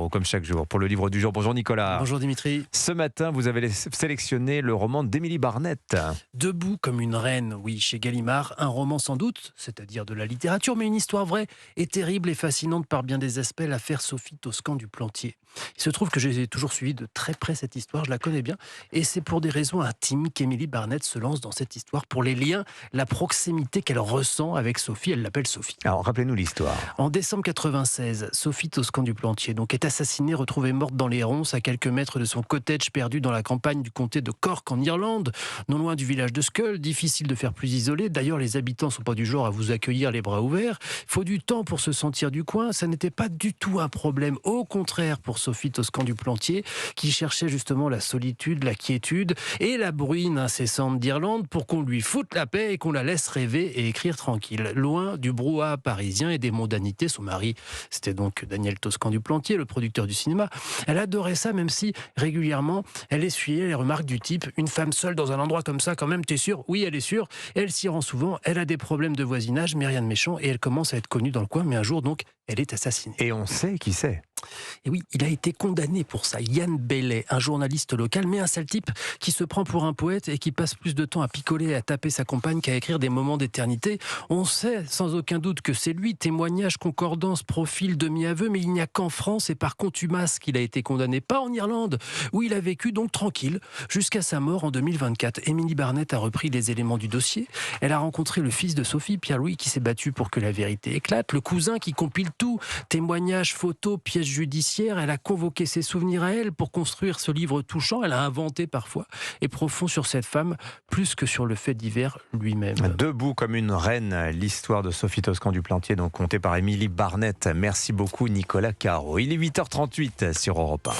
Caro, comme chaque jour, pour le livre du jour. Bonjour Nicolas. Bonjour Dimitri. Ce matin, vous avez sélectionné le roman d'Émilie Barnett. Debout comme une reine, oui, chez Gallimard, un roman sans doute, c'est-à-dire de la littérature, mais une histoire vraie et terrible et fascinante par bien des aspects, l'affaire Sophie Toscan du Plantier. Il se trouve que j'ai toujours suivi de très près cette histoire, je la connais bien, et c'est pour des raisons intimes qu'Émilie Barnett se lance dans cette histoire, pour les liens, la proximité qu'elle ressent avec Sophie, elle l'appelle Sophie. Alors, rappelez-nous l'histoire. En décembre 96, Sophie Toscan du Plantier donc, est assassinée, retrouvée morte dans les ronces à quelques mètres de son cottage perdu dans la campagne du comté de Cork en Irlande, non loin du village de Scull, difficile de faire plus isolé. D'ailleurs, les habitants ne sont pas du genre à vous accueillir les bras ouverts. Il faut du temps pour se sentir du coin. Ça n'était pas du tout un problème. Au contraire, pour Sophie Toscan du Plantier, qui cherchait justement la solitude, la quiétude et la bruine incessante d'Irlande pour qu'on lui foute la paix et qu'on la laisse rêver et écrire tranquille. Loin du brouhaha parisien et des mondanités. Son mari, c'était donc Daniel Toscan du Plantier, le producteur du cinéma. Elle adorait ça, même si régulièrement, elle essuyait les remarques du type « Une femme seule dans un endroit comme ça, quand même, t'es sûr ?» Oui, elle est sûre. Elle s'y rend souvent. Elle a des problèmes de voisinage, mais rien de méchant. Et elle commence à être connue dans le coin. Mais un jour, donc, elle est assassinée. Et on sait qui c'est. Et oui, il a été condamné pour ça. Yann Bailey, un journaliste local, mais un sale type qui se prend pour un poète et qui passe plus de temps à picoler et à taper sa compagne qu'à écrire des moments d'éternité. On sait sans aucun doute que c'est lui. Témoignage, concordance, profil, demi-aveu, mais il n'y a qu'en France et par contumace qu'il a été condamné, pas en Irlande, où il a vécu donc tranquille jusqu'à sa mort en 2024. Émilie Barnett a repris les éléments du dossier. Elle a rencontré le fils de Sophie, Pierre-Louis, qui s'est battu pour que la vérité éclate, le cousin qui compile tout, témoignages, photos, pièces judiciaires. Elle a convoqué ses souvenirs à elle pour construire ce livre touchant. Elle a inventé parfois et profond sur cette femme, plus que sur le fait divers lui-même. Debout comme une reine, l'histoire de Sophie Toscan du Plantier, donc contée par Émilie Barnett. Merci beaucoup Nicolas Caro. Il est 8h38 sur Europe 1.